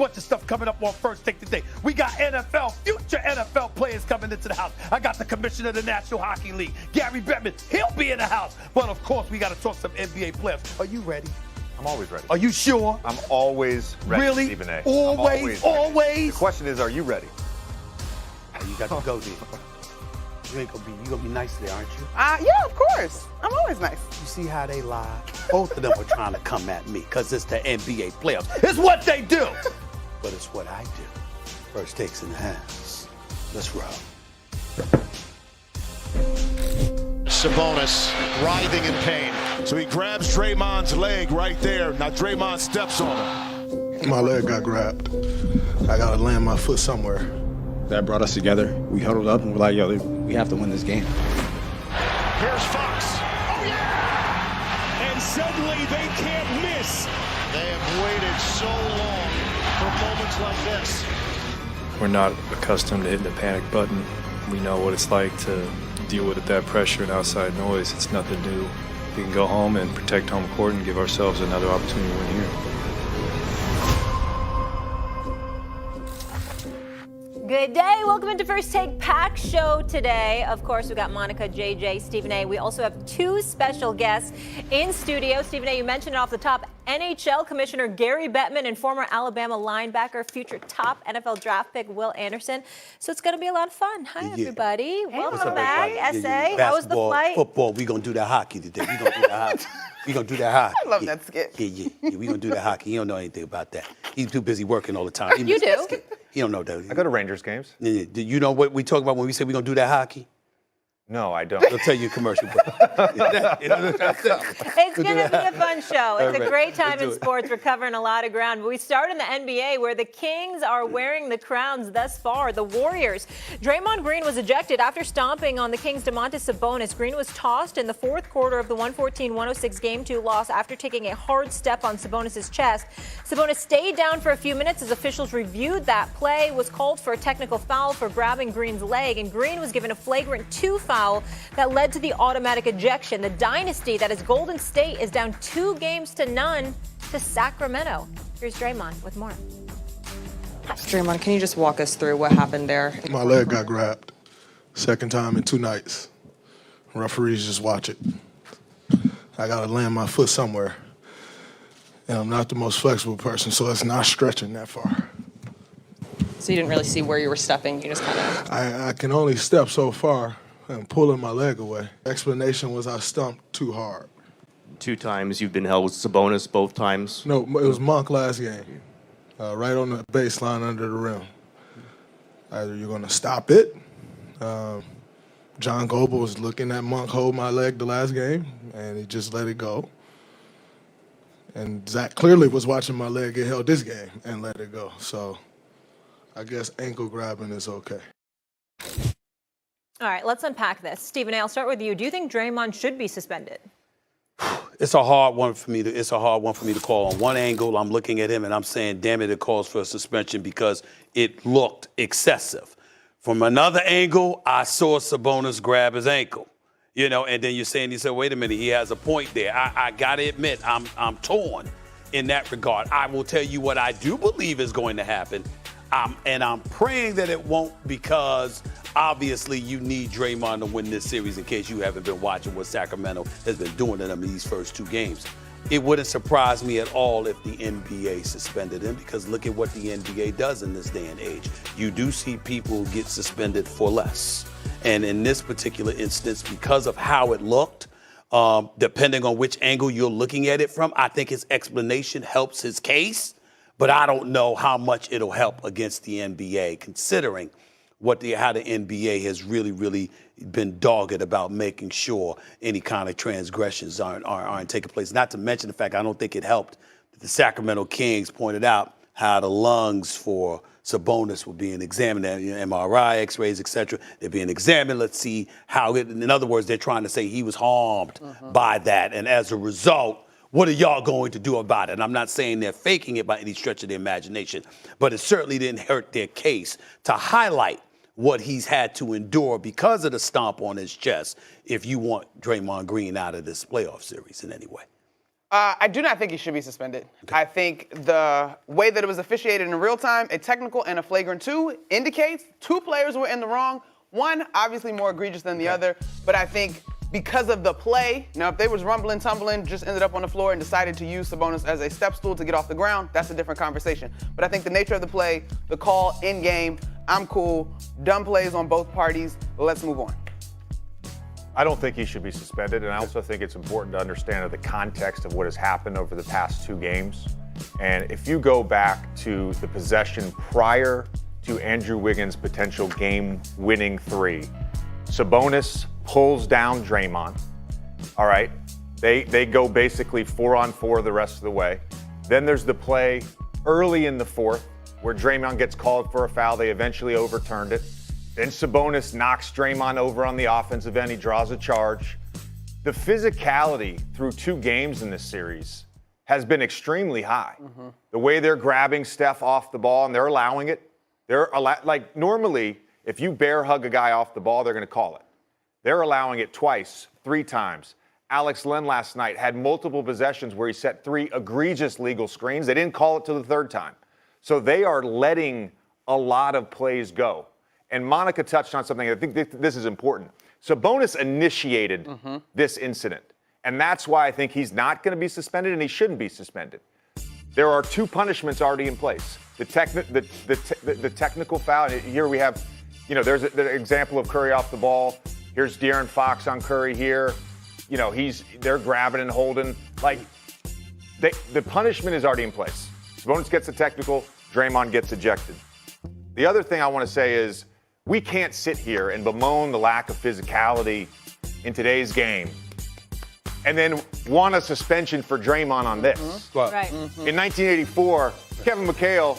bunch of stuff coming up on First Take today. We got future NFL players coming into the house. I got the commissioner of the National Hockey League, Gary Bettman. He'll be in the house. But of course, we got to talk some NBA players. Are you ready? I'm always ready. Are you sure? I'm always ready, really? Stephen A. Always? The question is, are you ready? Oh, you got to go there. You gonna be nice there, aren't you? Yeah, of course. I'm always nice. You see how they lie? Both of them are trying to come at me because it's the NBA playoffs. It's what they do. But it's what I do. First Takes in the house. Let's roll. Sabonis writhing in pain. So he grabs Draymond's leg right there. Now Draymond steps on him. My leg got grabbed. I gotta land my foot somewhere. That brought us together. We huddled up and we're like, yo, we have to win this game. Here's Fox. Oh, yeah! And suddenly they can't miss. They have waited so long for moments like this. We're not accustomed to hitting the panic button. We know what it's like to deal with that pressure and outside noise. It's nothing new. We can go home and protect home court and give ourselves another opportunity to win here. Good day. Welcome into First Take Pack Show today. Of course, we've got Monica, JJ, Stephen A. We also have two special guests in studio. Stephen A., you mentioned it off the top. NHL Commissioner Gary Bettman and former Alabama linebacker, future top NFL draft pick Will Anderson. So it's going to be a lot of fun. Hi, everybody. Welcome back, SA. How was the flight? Football, we're going to do that hockey today. We're going to do that hockey. We're going to do that hockey. I love that skit. Yeah, we're going to do that hockey. He don't know anything about that. He's too busy working all the time. You do? He don't know that. I go to Rangers games. Do you know what we talk about when we say we're going to do that hockey? No, I don't. I'll tell you a commercial break. It's going to be a fun show. It's a great time Let's in do it. sports. We're covering a lot of ground. But we start in the NBA where the Kings are wearing the crowns thus far. The Warriors. Draymond Green was ejected after stomping on the Kings' Domantas Sabonis. Green was tossed in the fourth quarter of the 114-106 Game 2 loss after taking a hard step on Sabonis' chest. Sabonis stayed down for a few minutes as officials reviewed that play, was called for a technical foul for grabbing Green's leg, and Green was given a flagrant 2 foul that led to the automatic ejection. The dynasty that is Golden State is down 2-0 to Sacramento. Here's Draymond with more. Draymond, can you just walk us through what happened there? My leg got grabbed. Second time in 2 nights. Referees just watch it. I gotta land my foot somewhere. And I'm not the most flexible person, so it's not stretching that far. So you didn't really see where you were stepping, you just kind of... I can only step so far. I'm pulling my leg away. Explanation was I stumped too hard. 2 times you've been held with Sabonis, both times? No, it was Monk last game. Right on the baseline under the rim. Either you're going to stop it. John Goble was looking at Monk hold my leg the last game, and he just let it go. And Zach clearly was watching my leg get held this game and let it go. So I guess ankle grabbing is okay. All right, let's unpack this. Stephen A., I'll start with you. Do you think Draymond should be suspended? It's a hard one for me to call. On one angle, I'm looking at him and I'm saying, damn it, it calls for a suspension because it looked excessive. From another angle, I saw Sabonis grab his ankle, and then you're saying, wait a minute, he has a point there. I gotta admit, I'm torn in that regard. I will tell you what I do believe is going to happen. And I'm praying that it won't, because obviously you need Draymond to win this series, in case you haven't been watching what Sacramento has been doing to them in these first 2 games. It wouldn't surprise me at all if the NBA suspended him, because look at what the NBA does in this day and age. You do see people get suspended for less. And in this particular instance, because of how it looked, depending on which angle you're looking at it from, I think his explanation helps his case. But I don't know how much it'll help against the NBA, considering how the NBA has really been dogged about making sure any kind of transgressions aren't taking place. Not to mention the fact I don't think it helped that the Sacramento Kings pointed out how the lungs for Sabonis were being examined, MRI, X-rays, etc. They're being examined. Let's see how in other words, they're trying to say he was harmed by that, and as a result, what are y'all going to do about it? And I'm not saying they're faking it by any stretch of the imagination, but it certainly didn't hurt their case to highlight what he's had to endure because of the stomp on his chest if you want Draymond Green out of this playoff series in any way. I do not think he should be suspended. I think the way that it was officiated in real time, a technical and a flagrant 2, indicates 2 players were in the wrong. One, obviously more egregious than the other, but I think because of the play, now if they was rumbling, tumbling, just ended up on the floor and decided to use Sabonis as a step stool to get off the ground, that's a different conversation. But I think the nature of the play, the call in game, I'm cool, dumb plays on both parties, let's move on. I don't think he should be suspended, and I also think it's important to understand the context of what has happened over the past 2 games. And if you go back to the possession prior to Andrew Wiggins' potential game-winning 3, Sabonis pulls down Draymond. All right, they go basically 4-on-4 the rest of the way. Then there's the play early in the 4th where Draymond gets called for a foul. They eventually overturned it. Then Sabonis knocks Draymond over on the offensive end. He draws a charge. The physicality through 2 games in this series has been extremely high. The way they're grabbing Steph off the ball and they're allowing it. Like normally, if you bear hug a guy off the ball, they're going to call it. They're allowing it twice, 3 times. Alex Len last night had multiple possessions where he set 3 egregious legal screens. They didn't call it till the 3rd time. So they are letting a lot of plays go. And Monica touched on something. I think this is important. Sabonis initiated this incident. And that's why I think he's not going to be suspended and he shouldn't be suspended. There are 2 punishments already in place. The technical foul. Here we have, there's an example of Curry off the ball. Here's De'Aaron Fox on Curry here. They're grabbing and holding. Like, the punishment is already in place. Sabonis gets a technical, Draymond gets ejected. The other thing I want to say is we can't sit here and bemoan the lack of physicality in today's game and then want a suspension for Draymond on this. Right. In 1984, Kevin McHale